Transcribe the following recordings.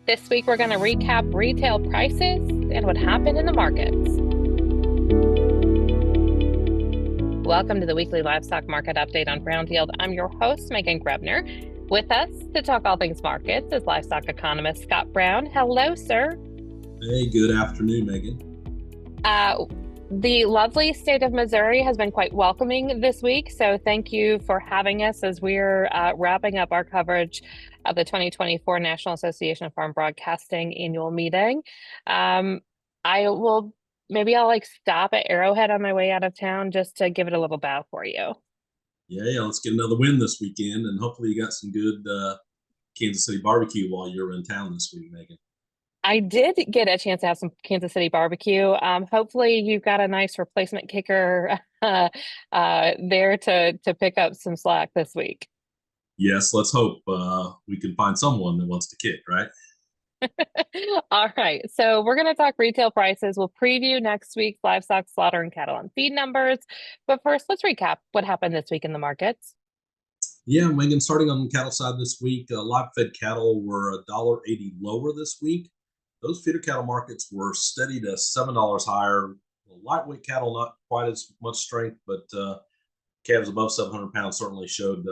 This week, we're going to recap retail prices and what happened in the markets. Welcome to the Weekly Livestock Market Update on Brownfield. I'm your host, Meghan Grebner. With us to talk all things markets is livestock economist Scott Brown. Hello, sir. Hey, good afternoon, Megan. The lovely state of Missouri has been quite welcoming this week, so thank you for having us as we're wrapping up our coverage of the 2024 National Association of Farm Broadcasting annual meeting. I'll stop at Arrowhead on my way out of town just to give it a little bow for you. Yeah, let's get another win this weekend, and hopefully you got some good Kansas City barbecue while you're in town this week, Megan. I did get a chance to have some Kansas City barbecue. Hopefully you've got a nice replacement kicker there to pick up some slack this week. Yes, let's hope we can find someone that wants to kick, right? All right, so we're going to talk retail prices. We'll preview next week's livestock slaughter and cattle and feed numbers. But first, let's recap what happened this week in the markets. Yeah, Megan, starting on the cattle side this week, live fed cattle were $1.80 lower this week. Those feeder cattle markets were steady to $7 higher. Lightweight cattle, not quite as much strength, but calves above 700 pounds certainly showed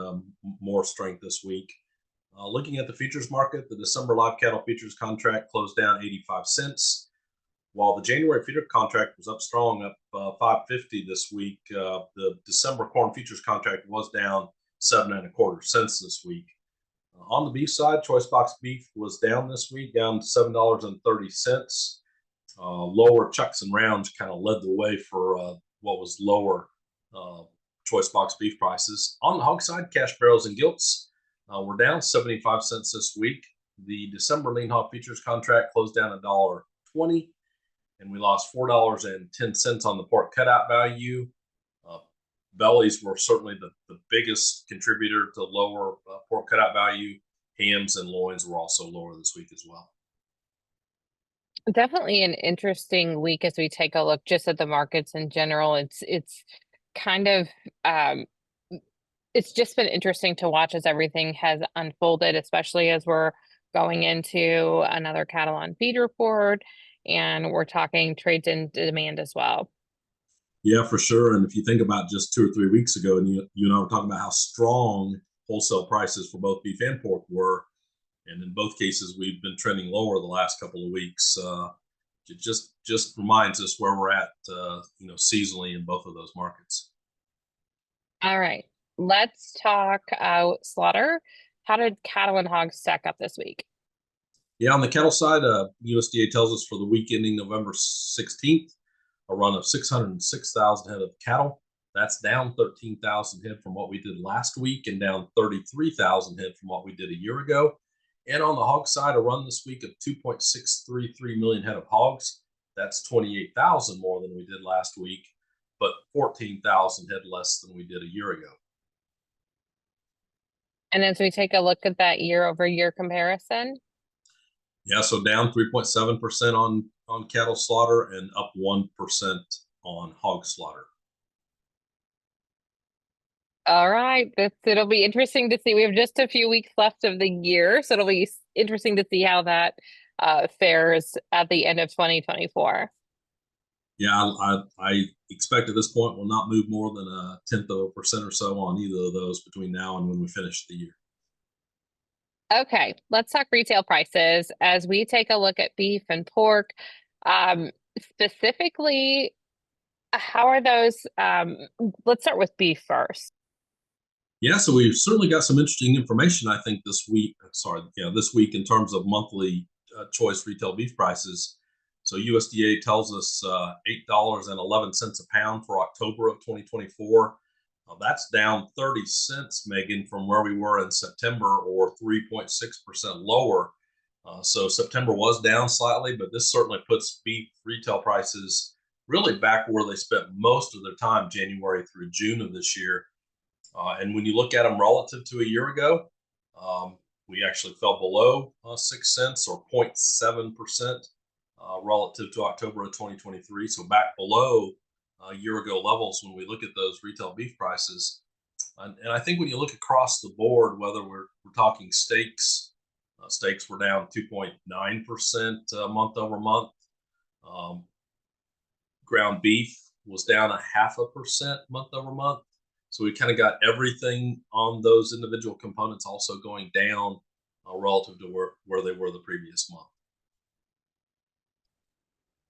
more strength this week. Looking at the futures market, the December live cattle futures contract closed down 85 cents, while the January feeder contract was up strong, up 5.50 this week. The December corn futures contract was down 7.25 cents this week. On the beef side, choice box beef was down this week, down $7.30. Lower chucks and rounds kind of led the way for what was lower choice box beef prices. On the hog side, cash barrels and gilts were down 75 cents this week. The December lean hog futures contract closed down $1.20, and we lost $4.10 on the pork cutout value. Bellies were certainly the biggest contributor to lower pork cutout value. Hams and loins were also lower this week as well. Definitely an interesting week as we take a look just at the markets in general. It's kind of it's just been interesting to watch as everything has unfolded, especially as we're going into another cattle on feed report, and we're talking trades and demand as well. Yeah, for sure. And if you think about just 2 or 3 weeks ago, and you and I were talking about how strong wholesale prices for both beef and pork were, and in both cases we've been trending lower the last couple of weeks. It just reminds us where we're at, seasonally in both of those markets. All right, let's talk slaughter. How did cattle and hogs stack up this week? Yeah, on the cattle side, USDA tells us for the week ending November 16th, a run of 606,000 head of cattle. That's down 13,000 head from what we did last week and down 33,000 head from what we did a year ago. And on the hog side, a run this week of 2.633 million head of hogs. That's 28,000 more than we did last week, but 14,000 head less than we did a year ago. And as we take a look at that year over year comparison. Yeah, so down 3.7% on cattle slaughter and up 1% on hog slaughter. All right, it'll be interesting to see. We have just a few weeks left of the year, so it'll be interesting to see how that fares at the end of 2024. Yeah, I expect at this point we'll not move more than 0.1% or so on either of those between now and when we finish the year. Okay, let's talk retail prices as we take a look at beef and pork. Specifically, how are those? Let's start with beef first. Yeah, so we've certainly got some interesting information, I think, this week in terms of monthly choice retail beef prices. So USDA tells us $8.11 a pound for October of 2024. That's down 30 cents, Megan, from where we were in September, or 3.6% lower. So September was down slightly, but this certainly puts beef retail prices really back where they spent most of their time, January through June of this year. And when you look at them relative to a year ago, we actually fell below 6 cents, or 0.7%, relative to October of 2023. So back below a year ago levels when we look at those retail beef prices. And I think when you look across the board, whether we're talking steaks, Steaks were down 2.9% month over month. Ground beef was down 0.5% month over month. So we kind of got everything on those individual components also going down relative to where they were the previous month.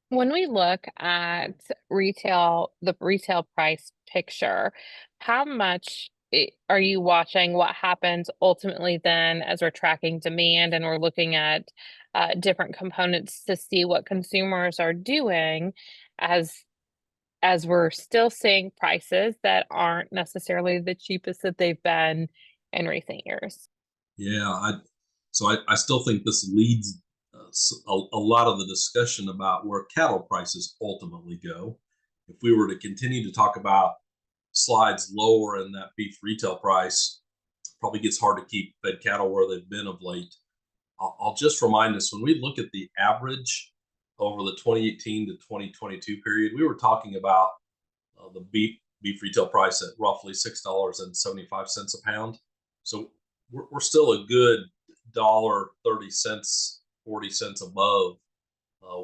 When we look at the retail price picture, how much are you watching what happens ultimately then as we're tracking demand and we're looking at different components to see what consumers are doing as we're still seeing prices that aren't necessarily the cheapest that they've been in recent years? Yeah, I still think this leads a lot of the discussion about where cattle prices ultimately go. If we were to continue to talk about slides lower in that beef retail price, probably gets hard to keep fed cattle where they've been of late. I'll just remind us when we look at the average over the 2018 to 2022 period, we were talking about the beef retail price at roughly $6.75 a pound. So we're still a good $1.30, 40 cents above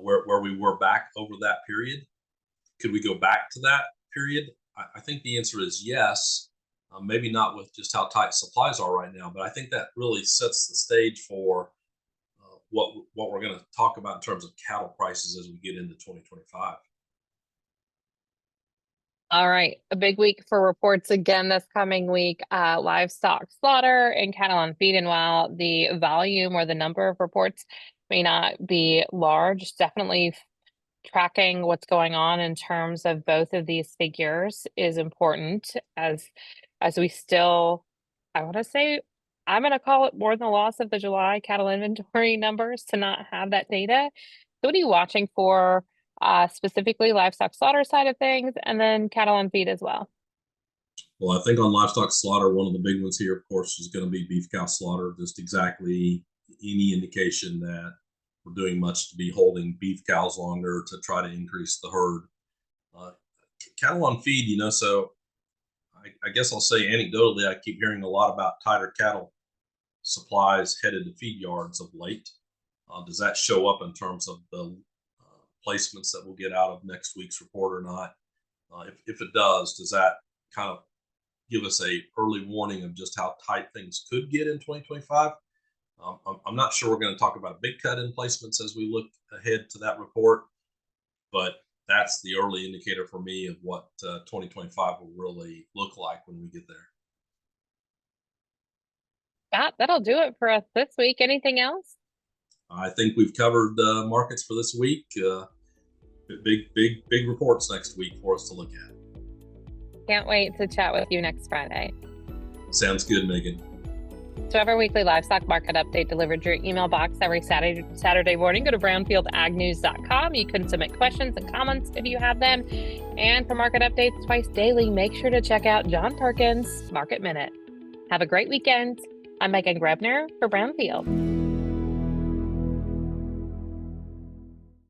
where we were back over that period. Could we go back to that period? I think the answer is yes. Maybe not with just how tight supplies are right now, but I think that really sets the stage for what we're going to talk about in terms of cattle prices as we get into 2025. All right, a big week for reports again this coming week. Livestock slaughter and cattle on feed. And while the volume or the number of reports may not be large, definitely tracking what's going on in terms of both of these figures is important as we still, I want to say, I'm going to call it more than the loss of the July cattle inventory numbers to not have that data. So what are you watching for, specifically livestock slaughter side of things, and then cattle on feed as well? Well, I think on livestock slaughter, one of the big ones here, of course, is going to be beef cow slaughter. Just exactly any indication that we're doing much to be holding beef cows longer to try to increase the herd. Cattle on feed, so I guess I'll say anecdotally, I keep hearing a lot about tighter cattle supplies headed to feed yards of late. Does that show up in terms of the placements that we'll get out of next week's report or not? If it does that kind of give us a early warning of just how tight things could get in 2025? I'm not sure we're going to talk about a big cut in placements as we look ahead to that report, but that's the early indicator for me of what 2025 will really look like when we get there. That'll do it for us this week. Anything else? I think we've covered markets for this week. Big reports next week for us to look at. Can't wait to chat with you next Friday. Sounds good, Megan. So have our weekly livestock market update delivered to your email box every Saturday morning. Go to brownfieldagnews.com. You can submit questions and comments if you have them. And for market updates twice daily, make sure to check out John Perkins' Market Minute. Have a great weekend. I'm Meghan Grebner for Brownfield.